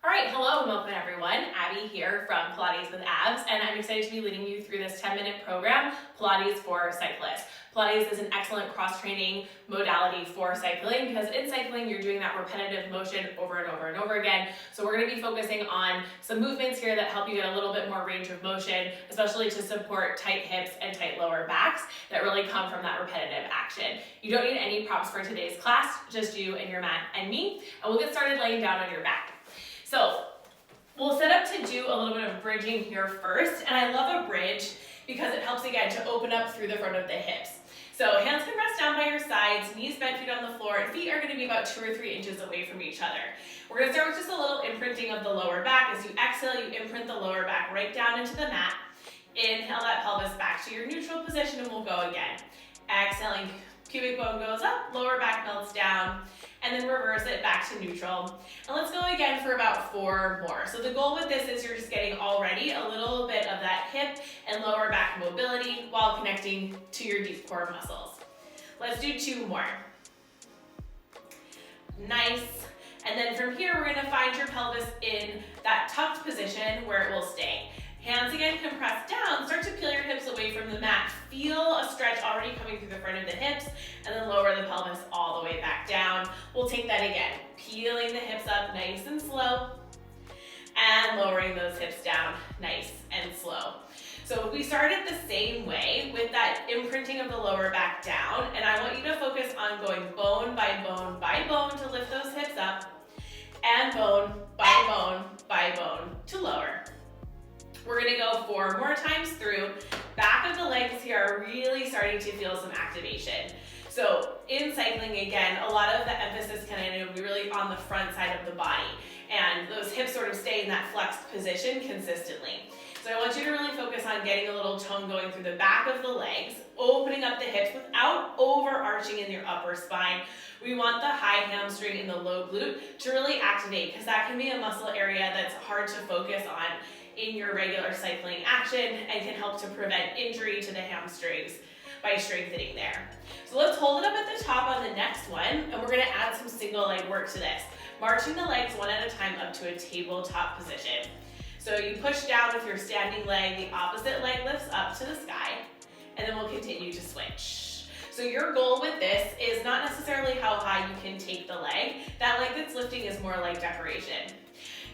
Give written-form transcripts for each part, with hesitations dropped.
All right, hello and welcome everyone. Abby here from Pilates with Abs, and I'm excited to be leading you through this 10-minute program, Pilates for Cyclists. Pilates is an excellent cross-training modality for cycling because in cycling you're doing that repetitive motion over and over and over again. So we're going to be focusing on some movements here that help you get a little bit more range of motion, especially to support tight hips and tight lower backs that really come from that repetitive action. You don't need any props for today's class, just you and your mat and me, and we'll get started laying down on your back. So we'll set up to do a little bit of bridging here first, and I love a bridge because it helps again to open up through the front of the hips. So hands can rest down by your sides, knees bent, feet on the floor, and feet are going to be about 2 or 3 inches away from each other. We're going to start with just a little imprinting of the lower back. As you exhale, you imprint the lower back right down into the mat. Inhale that pelvis back to your neutral position, and we'll go again. Exhaling, pubic bone goes up, lower back melts down, and then reverse it back to neutral. And let's go again for about 4 more. So the goal with this is you're just getting already a little bit of that hip and lower back mobility while connecting to your deep core muscles. Let's do 2 more. Nice. And then from here, we're gonna find your pelvis in that tucked position where it will stay. Hands again can press down, start to peel your hips away from the mat. Feel a stretch already coming through the front of the hips, and then lower the pelvis all the way back down. We'll take that again, peeling the hips up nice and slow, and lowering those hips down nice and slow. So we started the same way with that imprinting of the lower back down, and I want you to focus on going bone by bone by bone to lift those hips up, and bone by bone by bone to lower. We're gonna go 4 more times through. Back of the legs here are really starting to feel some activation. So in cycling, again, a lot of the emphasis can be really on the front side of the body, and those hips sort of stay in that flexed position consistently. So I want you to really focus on getting a little tone going through the back of the legs, opening up the hips without overarching in your upper spine. We want the high hamstring and the low glute to really activate, because that can be a muscle area that's hard to focus on in your regular cycling action and can help to prevent injury to the hamstrings by strengthening there. So let's hold it up at the top on the next one, and we're gonna add some single leg work to this. Marching the legs one at a time up to a tabletop position. So you push down with your standing leg, the opposite leg lifts up to the sky, and then we'll continue to switch. So your goal with this is not necessarily how high you can take the leg. That leg that's lifting is more like decoration.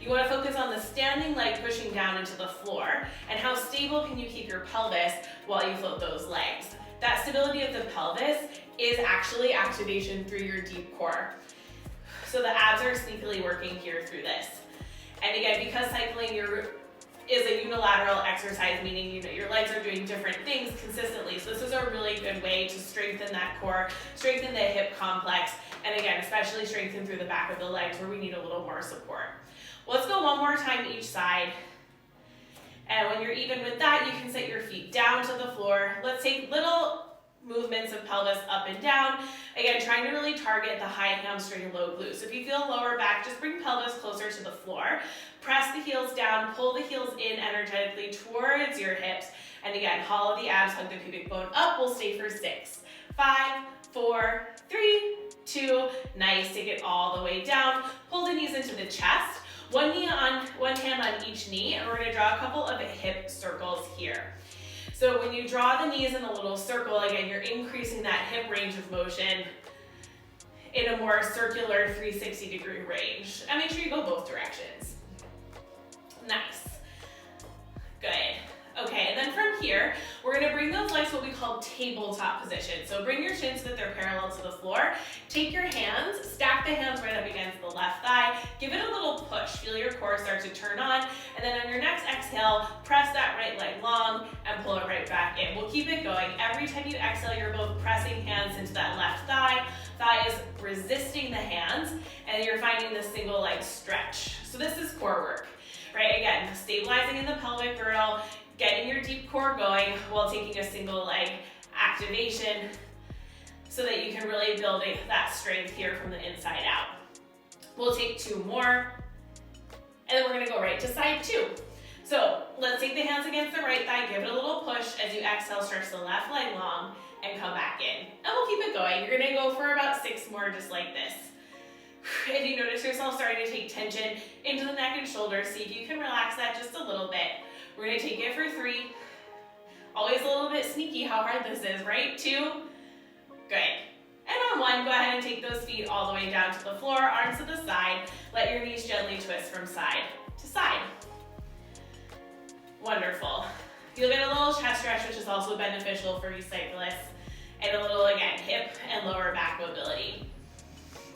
You want to focus on the standing leg pushing down into the floor, and how stable can you keep your pelvis while you float those legs. That stability of the pelvis is actually activation through your deep core. So the abs are sneakily working here through this. And again, because cycling is a unilateral exercise, meaning your legs are doing different things consistently. So this is a really good way to strengthen that core, strengthen the hip complex, and again, especially strengthen through the back of the legs where we need a little more support. Let's go 1 more time each side. And when you're even with that, you can set your feet down to the floor. Let's take little movements of pelvis up and down. Again, trying to really target the high hamstring and low glute. So if you feel lower back, just bring pelvis closer to the floor. Press the heels down, pull the heels in energetically towards your hips. And again, hollow the abs, hug the pubic bone up. We'll stay for 6, 5, 4, 3, 2. Nice, take it all the way down. Pull the knees into the chest. One hand on each knee, and we're gonna draw a couple of hip circles here. So when you draw the knees in a little circle, again, you're increasing that hip range of motion in a more circular 360-degree range. And make sure you go both directions. Nice. Good. Okay, and then from here, we're gonna bring those legs to what we call tabletop position. So bring your shins so that they're parallel to the floor. Take your hands, stack the hands right up against the left thigh. Give it a little push. Feel your core start to turn on. And then on your next exhale, press that right leg long and pull it right back in. We'll keep it going. Every time you exhale, you're both pressing hands into that left thigh. Thigh is resisting the hands, and you're finding the single leg stretch. So this is core work, right? Again, stabilizing in the pelvic girdle, getting your deep core going while taking a single leg activation so that you can really build that strength here from the inside out. We'll take 2 more, and then we're gonna go right to side 2. So let's take the hands against the right thigh, give it a little push. As you exhale, stretch the left leg long and come back in. And we'll keep it going. You're gonna go for about 6 more just like this. If you notice yourself starting to take tension into the neck and shoulders, see if you can relax that just a little bit. We're gonna take it for 3. Always a little bit sneaky how hard this is, right? 2, good. And on 1, go ahead and take those feet all the way down to the floor, arms to the side. Let your knees gently twist from side to side. Wonderful. You'll get a little chest stretch, which is also beneficial for you cyclists, and a little, again, hip and lower back mobility.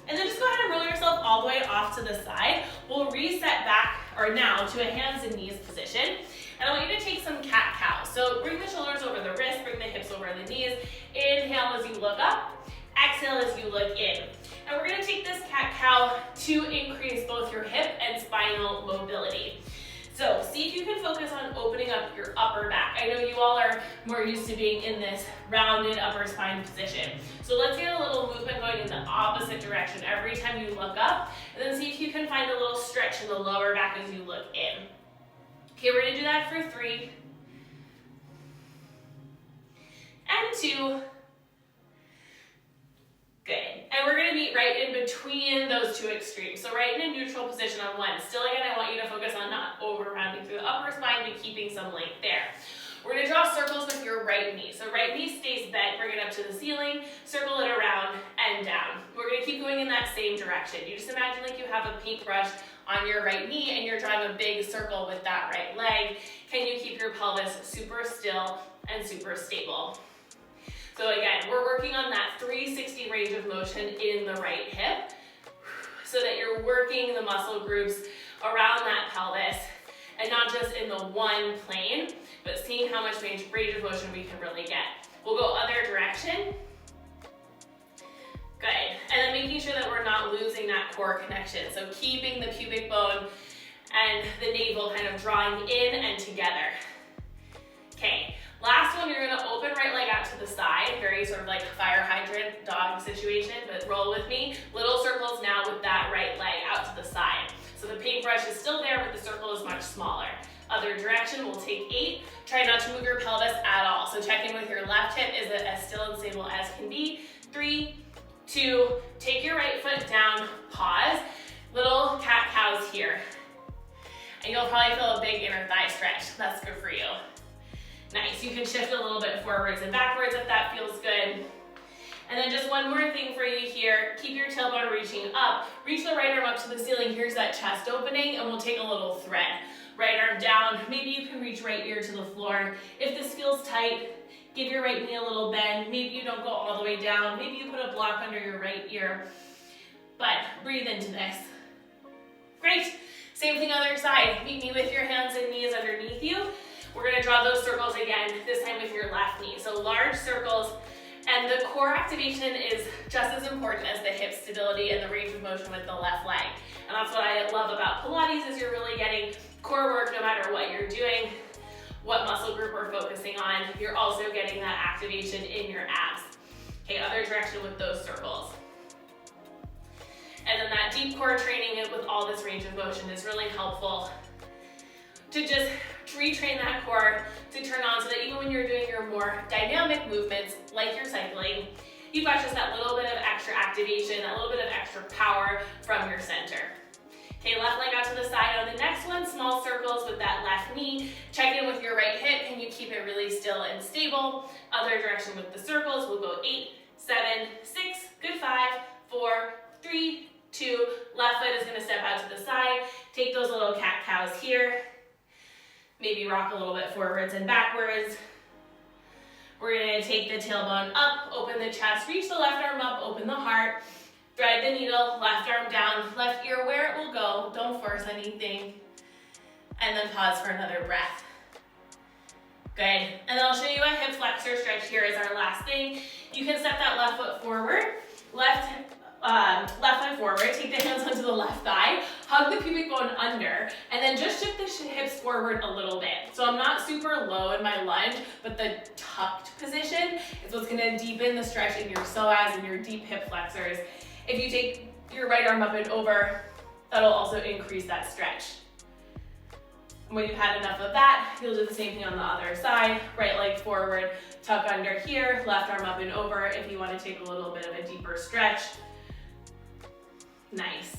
And then just go ahead and roll yourself all the way off to the side. We'll reset back, or now, to a hands and knees position. And I want you to take some cat-cow. So bring the shoulders over the wrist, bring the hips over the knees. Inhale as you look up, exhale as you look in. And we're gonna take this cat-cow to increase both your hip and spinal mobility. So see if you can focus on opening up your upper back. I know you all are more used to being in this rounded upper spine position. So let's get a little movement going in the opposite direction every time you look up, and then see if you can find a little stretch in the lower back as you look in. Okay, we're gonna do that for 3, and 2, good. And we're gonna meet right in between those 2 extremes. So right in a neutral position on 1. Still, again, I want you to focus on not over rounding through the upper spine, but keeping some length there. We're gonna draw circles with your right knee. So right knee stays bent, bring it up to the ceiling, circle it around and down. We're gonna keep going in that same direction. You just imagine like you have a paintbrush on your right knee and you're drawing a big circle with that right leg. Can you keep your pelvis super still and super stable? So again, we're working on that 360 range of motion in the right hip so that you're working the muscle groups around that pelvis and not just in the one plane, but seeing how much range of motion we can really get. We'll go other direction. Good. And then making sure that we're not losing that core connection. So keeping the pubic bone and the navel kind of drawing in and together. Okay. Last one, you're gonna open right leg out to the side, very sort of like fire hydrant dog situation, but roll with me. Little circles now with that right leg out to the side. So the paintbrush is still there, but the circle is much smaller. Other direction, we'll take 8. Try not to move your pelvis at all. So check in with your left hip, is it as still and stable as can be? 3, 2, take your right foot down, pause. Little cat-cows here. And you'll probably feel a big inner thigh stretch. That's good for you. Nice, you can shift a little bit forwards and backwards if that feels good. And then just one more thing for you here. Keep your tailbone reaching up. Reach the right arm up to the ceiling. Here's that chest opening, and we'll take a little thread. Right arm down. Maybe you can reach right ear to the floor. If this feels tight, give your right knee a little bend. Maybe you don't go all the way down. Maybe you put a block under your right ear. But breathe into this. Great. Same thing other side. Meet me with your hands and knees underneath you. We're gonna draw those circles again, this time with your left knee. So large circles, and the core activation is just as important as the hip stability and the range of motion with the left leg. And that's what I love about Pilates, is you're really getting core work no matter what you're doing, what muscle group we're focusing on. You're also getting that activation in your abs. Okay, other direction with those circles. And then that deep core training with all this range of motion is really helpful to just retrain that core to turn on, so that even when you're doing your more dynamic movements, like you're cycling, you've got just that little bit of extra activation, that little bit of extra power from your center. Okay, left leg out to the side. On the next one, small circles with that left knee. Check in with your right hip. Can you keep it really still and stable? Other direction with the circles. We'll go 8, 7, 6, good 5, 4, 3, 2. Left foot is gonna step out to the side. Take those little cat-cows here. Maybe rock a little bit forwards and backwards. We're gonna take the tailbone up, open the chest, reach the left arm up, open the heart, thread the needle, left arm down, left ear where it will go, don't force anything. And then pause for another breath. Good, and then I'll show you a hip flexor stretch here as our last thing. You can step that left foot forward, left foot forward, take the hands onto the left thigh, hug the pubic bone under, and then just shift the hips forward a little bit. So I'm not super low in my lunge, but the tucked position is what's gonna deepen the stretch in your psoas and your deep hip flexors. If you take your right arm up and over, that'll also increase that stretch. When you've had enough of that, you'll do the same thing on the other side. Right leg forward, tuck under here, left arm up and over if you want to take a little bit of a deeper stretch. Nice.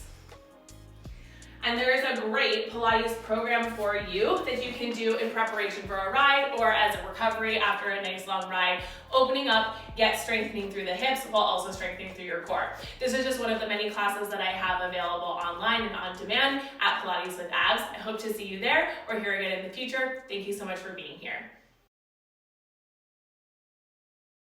And there is a great Pilates program for you that you can do in preparation for a ride or as a recovery after a nice long ride, opening up, get strengthening through the hips while also strengthening through your core. This is just one of the many classes that I have available online and on demand at Pilates with Abs. I hope to see you there or here again in the future. Thank you so much for being here.